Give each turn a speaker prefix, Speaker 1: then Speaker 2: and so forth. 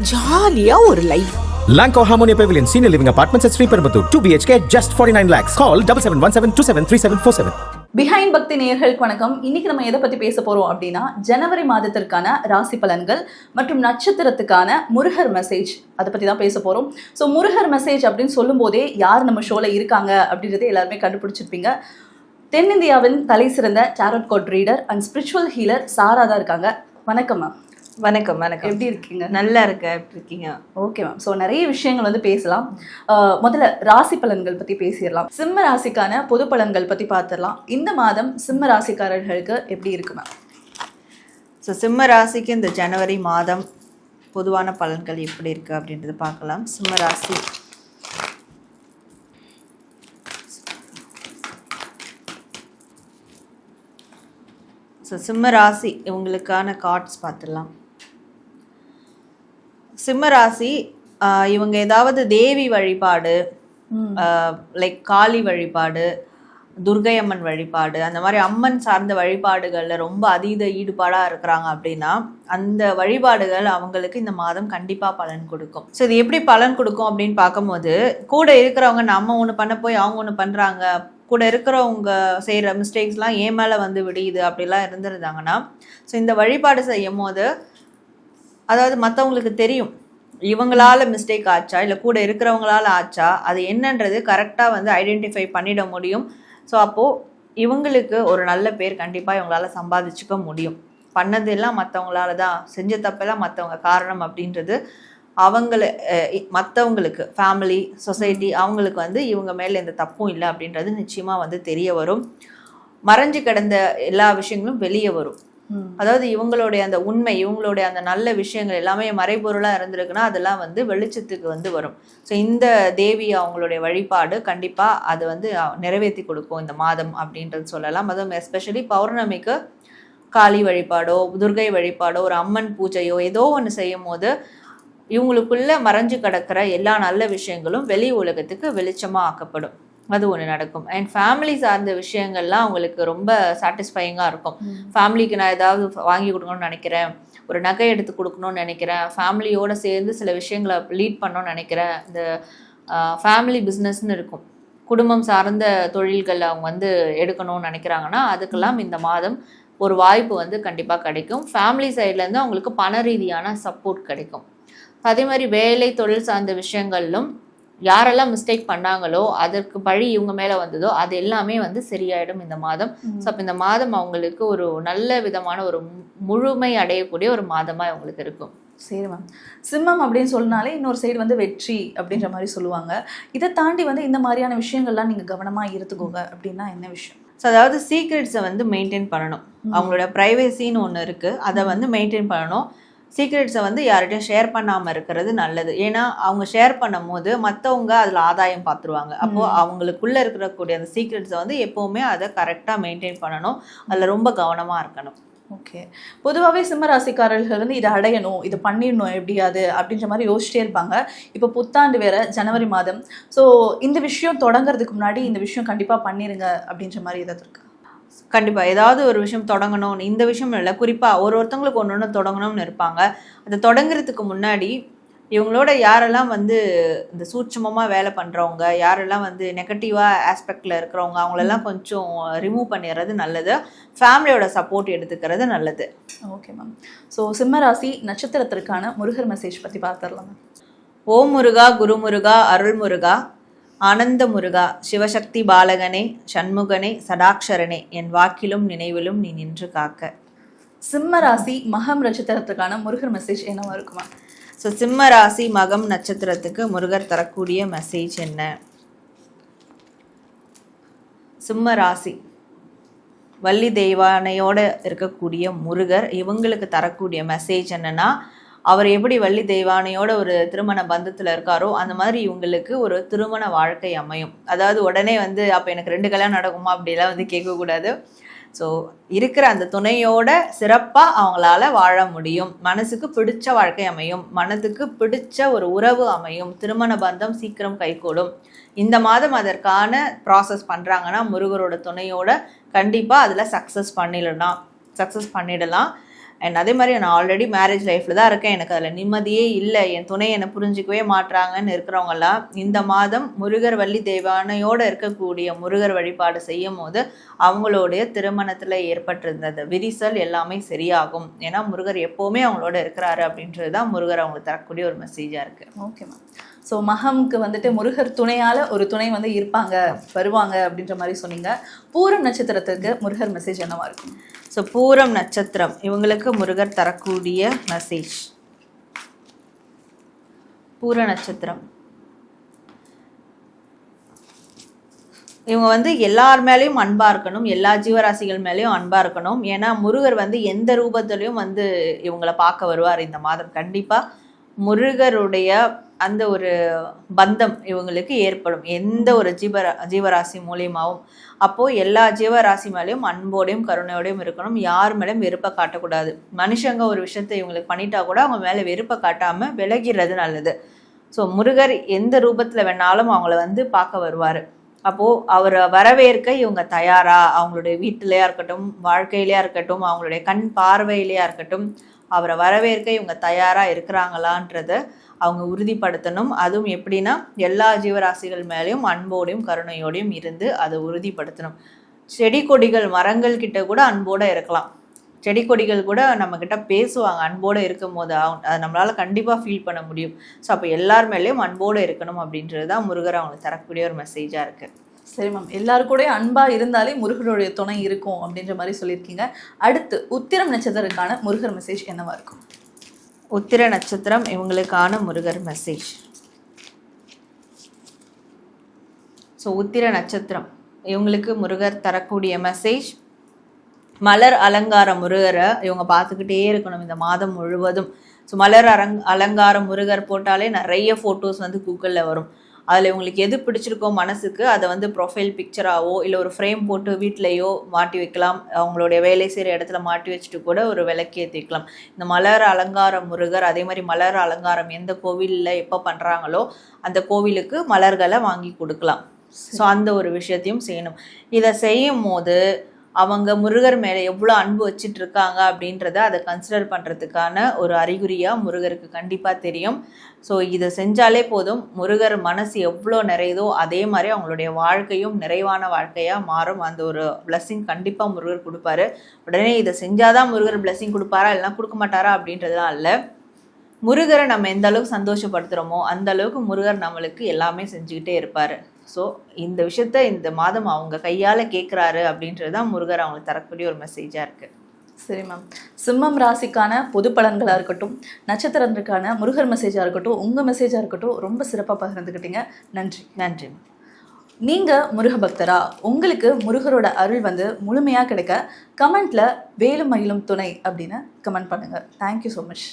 Speaker 1: ஜாலியா ஒரு life.
Speaker 2: Lanco Harmonia Pavilion Senior Living Apartments at Sri Perambuttur 2 BHK just 49 lakhs. Call 7717273747.
Speaker 3: Behind பக்தி நேயர்களுக்கு வணக்கம். இன்னைக்கு நம்ம எதை பத்தி பேச போறோம் அப்படின்னா, ஜனவரி மாதத்திற்கான ராசி பலன்கள் மற்றும் நட்சத்திரத்துக்கான முருகர் மெசேஜ் அதை பத்தி தான் பேச போறோம். ஸோ முருகர் மெசேஜ் அப்படின்னு சொல்லும் போதே யார் நம்ம ஷோல இருக்காங்க அப்படின்றத எல்லாருமே கண்டுபிடிச்சிருப்பீங்க. தென்னிந்தியாவின் தலை சிறந்த tarot card reader and spiritual healer Sara தான் இருக்காங்க. வணக்கம் மேம்.
Speaker 4: வணக்கம் வணக்கம்.
Speaker 3: எப்படி இருக்கீங்க?
Speaker 4: நல்லா இருக்க. எப்படி இருக்கீங்க?
Speaker 3: Okay ma'am. ஸோ நிறைய விஷயங்கள் வந்து பேசலாம். முதல்ல ராசி பலன்கள் பற்றி பேசிடலாம். சிம்ம ராசிக்கான பொது பலன்கள் பற்றி பார்த்துடலாம். இந்த மாதம் சிம்ம ராசிக்காரர்களுக்கு எப்படி இருக்கு மேம்?
Speaker 4: ஸோ சிம்ம ராசிக்கு இந்த ஜனவரி மாதம் பொதுவான பலன்கள் எப்படி இருக்குது அப்படின்றது பார்க்கலாம். சிம்ம ராசி சிம்ம ராசி இவங்களுக்கான கார்ட்ஸ் பார்த்துடலாம். சிம்ம ராசி இவங்க ஏதாவது தேவி வழிபாடு, லைக் காளி வழிபாடு, துர்கை அம்மன் வழிபாடு, அந்த மாதிரி அம்மன் சார்ந்த வழிபாடுகளில் ரொம்ப அதீத ஈடுபாடாக இருக்கிறாங்க அப்படின்னா அந்த வழிபாடுகள் அவங்களுக்கு இந்த மாதம் கண்டிப்பாக பலன் கொடுக்கும். ஸோ இது எப்படி பலன் கொடுக்கும் அப்படின்னு பார்க்கும்போது, கூட இருக்கிறவங்க நம்ம ஒன்று பண்ண போய் அவங்க ஒன்று பண்ணுறாங்க, கூட இருக்கிறவங்க செய்கிற மிஸ்டேக்ஸ்லாம் ஏன் மேலே வந்து விடியுது அப்படிலாம் இருந்துருந்தாங்கன்னா, ஸோ இந்த வழிபாடு செய்யும் போது அதாவது மற்றவங்களுக்கு தெரியும் இவங்களால மிஸ்டேக் ஆச்சா இல்லை கூட இருக்கிறவங்களால ஆச்சா, அது என்னன்றது கரெக்டாக வந்து ஐடென்டிஃபை பண்ணிட முடியும். ஸோ அப்போது இவங்களுக்கு ஒரு நல்ல பேர் கண்டிப்பாக இவங்களால சம்பாதிச்சுக்க முடியும். பண்ணதெல்லாம் மற்றவங்களால தான், செஞ்ச தப்பெல்லாம் மற்றவங்க காரணம் அப்படின்றது மற்றவங்களுக்கு ஃபேமிலி சொசைட்டி அவங்களுக்கு வந்து இவங்க மேலே எந்த தப்பும் இல்லை அப்படின்றது நிச்சயமாக வந்து தெரிய வரும். மறைஞ்சு கிடந்த எல்லா விஷயங்களும் வெளியே வரும். அதாவது இவங்களுடைய அந்த உண்மை, இவங்களுடைய அந்த நல்ல விஷயங்கள் எல்லாமே மறைபொருளாக இருந்திருக்குன்னா அதெல்லாம் வந்து வெளிச்சத்துக்கு வந்து வரும். ஸோ இந்த தேவி அவங்களுடைய வழிபாடு கண்டிப்பாக அது வந்து நிறைவேற்றி கொடுக்கும் இந்த மாதம் அப்படின்றது சொல்லலாம். அதுவும் எஸ்பெஷலி பௌர்ணமிக்கு காளி வழிபாடோ துர்கை வழிபாடோ ஒரு அம்மன் பூஜையோ ஏதோ ஒன்று செய்யும் போது இவங்களுக்குள்ள மறைஞ்சு கிடக்கிற எல்லா நல்ல விஷயங்களும் வெளி உலகத்துக்கு வெளிச்சமாக ஆக்கப்படும். அது ஒன்று நடக்கும். அண்ட் ஃபேமிலி சார்ந்த விஷயங்கள்லாம் அவங்களுக்கு ரொம்ப சாட்டிஸ்ஃபைங்காக இருக்கும். ஃபேமிலிக்கு நான் ஏதாவது வாங்கி கொடுக்கணும்னு நினைக்கிறேன், ஒரு நகை எடுத்து கொடுக்கணும்னு நினைக்கிறேன், ஃபேமிலியோடு சேர்ந்து சில விஷயங்களை லீட் பண்ணணும்னு நினைக்கிறேன், இந்த ஃபேமிலி பிஸ்னஸ்ன்னு இருக்கும், குடும்பம் சார்ந்த தொழில்கள் அவங்க வந்து எடுக்கணும்னு நினைக்கிறாங்கன்னா அதுக்கெல்லாம் இந்த மாதம் ஒரு வாய்ப்பு வந்து கண்டிப்பாக கிடைக்கும். ஃபேமிலி சைட்லேருந்து அவங்களுக்கு பண ரீதியான சப்போர்ட் கிடைக்கும். அதே மாதிரி வேலை தொழில் சார்ந்த விஷயங்களிலும் யாரெல்லாம் மிஸ்டேக் பண்ணாங்களோ அதற்கு பழி இவங்க மேலே வந்ததோ அது எல்லாமே வந்து சரியாயிடும் இந்த மாதம். ஸோ அப்போ இந்த மாதம் அவங்களுக்கு ஒரு நல்ல விதமான ஒரு முழுமை அடையக்கூடிய ஒரு மாதமாக அவங்களுக்கு இருக்கும்.
Speaker 3: சரி மேம். சிம்மம் அப்படின்னு சொன்னாலே இன்னொரு சைடு வந்து வெற்றி அப்படின்ற மாதிரி சொல்லுவாங்க. இதை தாண்டி வந்து இந்த மாதிரியான விஷயங்கள்லாம் நீங்கள் கவனமாக இருந்துக்கோங்க அப்படின்னா என்ன விஷயம்?
Speaker 4: ஸோ அதாவது சீக்ரெட்ஸை வந்து மெயின்டைன் பண்ணணும். அவங்களோட ப்ரைவேசின்னு ஒன்று இருக்குது, அதை வந்து மெயின்டைன் பண்ணணும். சீக்ரெட்ஸை வந்து யார்கிட்டையும் ஷேர் பண்ணாமல் இருக்கிறது நல்லது. ஏன்னா அவங்க ஷேர் பண்ணும் போது மற்றவங்க அதில் ஆதாயம் பார்த்துருவாங்க. அப்போது அவங்களுக்குள்ளே இருக்கக்கூடிய அந்த சீக்ரெட்ஸை வந்து எப்போவுமே அதை கரெக்டாக மெயின்டைன் பண்ணணும். அதில் ரொம்ப கவனமாக இருக்கணும்.
Speaker 3: ஓகே. பொதுவாகவே சிம்மராசிக்காரர்கள் வந்து இதை அடையணும், இதை பண்ணிடணும் எப்படியாது அப்படின்ற மாதிரி யோசிச்சிட்டே இருப்பாங்க. இப்போ புத்தாண்டு வேற ஜனவரி மாதம். ஸோ இந்த விஷயம் தொடங்குறதுக்கு முன்னாடி இந்த விஷயம் கண்டிப்பாக பண்ணிடுங்க அப்படின்ற மாதிரி ஏதாவது இருக்கு?
Speaker 4: கண்டிப்பாக ஏதாவது ஒரு விஷயம் தொடங்கணும். இந்த விஷயம் இல்லை, குறிப்பாக ஒருத்தவங்களுக்கு ஒன்று ஒன்று தொடங்கணும்னு இருப்பாங்க. அதை தொடங்குறதுக்கு முன்னாடி இவங்களோட யாரெல்லாம் வந்து இந்த சூட்சமமாக வேலை பண்ணுறவங்க, யாரெல்லாம் வந்து நெகட்டிவாக ஆஸ்பெக்டில் இருக்கிறவங்க அவங்களெல்லாம் கொஞ்சம் ரிமூவ் பண்ணிடுறது நல்லது. ஃபேமிலியோட சப்போர்ட் எடுத்துக்கிறது நல்லது.
Speaker 3: Okay ma'am. ஸோ சிம்மராசி நட்சத்திரத்திற்கான முருகர் மெசேஜ் பற்றி பார்த்துடலாம் மேம்.
Speaker 4: ஓம் முருகா, குரு முருகா, அருள் முருகா, ஆனந்த முருகா, சிவசக்தி பாலகனே, சண்முகனே, சடாக்ஷரனே, என் வாக்கிலும் நினைவிலும் நீ நின்று காக்க.
Speaker 3: சிம்ம ராசி மகம் நட்சத்திரத்துக்கான முருகர் மெசேஜ் என்னவா இருக்குமா?
Speaker 4: ஸோ சிம்ம ராசி மகம் நட்சத்திரத்துக்கு முருகர் தரக்கூடிய மெசேஜ் என்ன? சிம்ம ராசி வள்ளி தெய்வானையோடு இருக்கக்கூடிய முருகர் இவங்களுக்கு தரக்கூடிய மெசேஜ் என்னன்னா, அவர் எப்படி வள்ளி தெய்வானையோட ஒரு திருமண பந்தத்தில் இருக்காரோ அந்த மாதிரி இவங்களுக்கு ஒரு திருமண வாழ்க்கை அமையும். அதாவது உடனே வந்து அப்போ எனக்கு 2 கல்யாணம் நடக்குமா அப்படிலாம் வந்து கேட்கக்கூடாது. ஸோ இருக்கிற அந்த துணையோட சிறப்பாக அவங்களால வாழ முடியும். மனசுக்கு பிடிச்ச வாழ்க்கை அமையும், மனதுக்கு பிடிச்ச ஒரு உறவு அமையும், திருமண பந்தம் சீக்கிரம் கைகூடும். இந்த மாதம் அதற்கான ப்ராசஸ் பண்ணுறாங்கன்னா முருகரோட துணையோட கண்டிப்பாக அதில் சக்ஸஸ் பண்ணிடலாம். அண்ட் அதே மாதிரி நான் ஆல்ரெடி மேரேஜ் லைஃப்பில் தான் இருக்கேன், எனக்கு அதில் நிம்மதியே இல்லை, என் துணை என்னை புரிஞ்சிக்கவே மாட்றாங்கன்னு இருக்கிறவங்கலாம் இந்த மாதம் முருகர் வள்ளி தெய்வானையோடு இருக்கக்கூடிய முருகர் வழிபாடு செய்யும் போது அவங்களுடைய திருமணத்தில் ஏற்பட்டிருந்த அந்த விரிசல் எல்லாமே சரியாகும். ஏன்னா முருகர் எப்போவுமே அவங்களோட இருக்கிறாரு அப்படின்றது தான் முருகர் அவங்களுக்கு தரக்கூடிய ஒரு மெசேஜாக இருக்குது.
Speaker 3: Okay ma'am. ஸோ மகம்க்கு வந்துட்டு முருகர் துணையால் ஒரு துணை வந்து இருப்பாங்க, வருவாங்க அப்படின்ற மாதிரி சொன்னீங்க. பூரம் நட்சத்திரத்துக்கு முருகர் மெசேஜ் என்னவா இருக்கும்?
Speaker 4: ஸோ பூரம் நட்சத்திரம் இவங்களுக்கு முருகர் தரக்கூடிய மெசேஜ். பூர நட்சத்திரம் இவங்க வந்து எல்லார் மேலேயும் அன்பா இருக்கணும், எல்லா ஜீவராசிகள் மேலேயும் அன்பா இருக்கணும். ஏன்னா முருகர் வந்து எந்த ரூபத்திலையும் வந்து இவங்களை பார்க்க வருவார் இந்த மாதம். கண்டிப்பா முருகருடைய அந்த ஒரு பந்தம் இவங்களுக்கு ஏற்படும் எந்த ஒரு ஜீவராசி மூலியமாகவும். அப்போது எல்லா ஜீவராசி மேலேயும் அன்போடையும் கருணையோடையும் இருக்கணும், யார் மேலேயும் வெறுப்பை காட்டக்கூடாது. மனுஷங்க ஒரு விஷயத்தை இவங்களுக்கு பண்ணிட்டா கூட அவங்க மேலே வெறுப்பை காட்டாமல் விலகிறது நல்லது. ஸோ முருகர் எந்த ரூபத்தில் வேணாலும் அவங்கள வந்து பார்க்க வருவார். அப்போது அவரை வரவேற்க இவங்க தயாரா, அவங்களுடைய வீட்டிலையா இருக்கட்டும், வாழ்க்கையிலையா இருக்கட்டும், அவங்களுடைய கண் பார்வையிலையா இருக்கட்டும், அவரை வரவேற்க இவங்க தயாராக இருக்கிறாங்களான்றத அவங்க உறுதிப்படுத்தணும். அதுவும் எப்படின்னா எல்லா ஜீவராசிகள் மேலேயும் அன்போடையும் கருணையோடையும் இருந்து அதை உறுதிப்படுத்தணும். செடி கொடிகள் மரங்கள் கிட்ட கூட அன்போடு இருக்கலாம். செடி கொடிகள் கூட நம்மக்கிட்ட பேசுவாங்க அன்போடு இருக்கும் போது, அதை நம்மளால் கண்டிப்பாக ஃபீல் பண்ண முடியும். ஸோ அப்போ எல்லார் மேலேயும் அன்போடு இருக்கணும் அப்படின்றது தான் முருகர் அவங்களுக்கு தரக்கூடிய ஒரு மெசேஜாக இருக்குது.
Speaker 3: சரி மேம், எல்லாரும் கூட அன்பாக இருந்தாலே முருகருடைய துணை இருக்கும் அப்படின்ற மாதிரி சொல்லியிருக்கீங்க. அடுத்து உத்திரம் நட்சத்திரத்துக்கான முருகர் மெசேஜ் என்னவா இருக்கும்?
Speaker 4: உத்திர நட்சத்திரம் இவங்களுக்கான முருகர் மெசேஜ். ஸோ உத்திர நட்சத்திரம் இவங்களுக்கு முருகர் தரக்கூடிய மெசேஜ், மலர் அலங்கார முருகரை இவங்க பார்த்துக்கிட்டே இருக்கணும் இந்த மாதம் முழுவதும். ஸோ மலர் அலங்கார முருகர் போட்டாலே நிறைய ஃபோட்டோஸ் வந்து கூகுளில் வரும். அதில் இவங்களுக்கு எது பிடிச்சிருக்கோ மனசுக்கு அதை வந்து ப்ரொஃபைல் பிக்சராகவோ இல்லை ஒரு ஃப்ரேம் போட்டு வீட்டிலையோ மாட்டி வைக்கலாம். அவங்களுடைய வேலை செய்கிற இடத்துல மாட்டி வச்சுட்டு கூட ஒரு விளக்கு ஏற்றி வைக்கலாம். இந்த மலர் அலங்கார முருகர் அதே மாதிரி மலர் அலங்காரம் எந்த கோவிலில் எப்போ பண்ணுறாங்களோ அந்த கோவிலுக்கு மலர்களை வாங்கி கொடுக்கலாம். ஸோ அந்த ஒரு விஷயத்தையும் செய்யணும். இதை செய்யும் போது அவங்க முருகர் மேலே எவ்வளோ அன்பு வச்சுட்டு இருக்காங்க அப்படின்றத அதை கன்சிடர் பண்ணுறதுக்கான ஒரு அறிகுறியாக முருகருக்கு கண்டிப்பாக தெரியும். ஸோ இதை செஞ்சாலே போதும், முருகர் மனசு எவ்வளோ நிறையுதோ அதே மாதிரி அவங்களுடைய வாழ்க்கையும் நிறைவான வாழ்க்கையாக மாறும். அந்த ஒரு பிளஸ்ஸிங் கண்டிப்பாக முருகர் கொடுப்பாரு. உடனே இதை செஞ்சாதான் முருகர் பிளஸ்ஸிங் கொடுப்பாரா இல்லைனா கொடுக்க மாட்டாரா அப்படின்றதுலாம் இல்லை. முருகரை நம்ம எந்த அளவுக்கு சந்தோஷப்படுத்துகிறோமோ அந்த அளவுக்கு முருகர் நம்மளுக்கு எல்லாமே செஞ்சுக்கிட்டே இருப்பார். ஸோ இந்த விஷயத்த இந்த மாதம் அவங்க கையால் கேட்குறாரு அப்படின்றது தான் முருகர் அவங்களுக்கு தரக்கூடிய ஒரு மெசேஜாக இருக்குது.
Speaker 3: சரி மேம், சிம்மம் ராசிக்கான பொது பலன்களாக இருக்கட்டும், நட்சத்திரத்திற்கான முருகர் மெசேஜாக இருக்கட்டும், உங்கள் மெசேஜாக இருக்கட்டும், ரொம்ப சிறப்பாக பகிர்ந்துக்கிட்டீங்க. நன்றி.
Speaker 4: நன்றி.
Speaker 3: நீங்கள் முருக பக்தரா? உங்களுக்கு முருகரோட அருள் வந்து முழுமையாக கிடைக்க கமெண்ட்டில் வேலும் மயிலும் துணை அப்படின்னு கமெண்ட் பண்ணுங்கள். Thank you so much.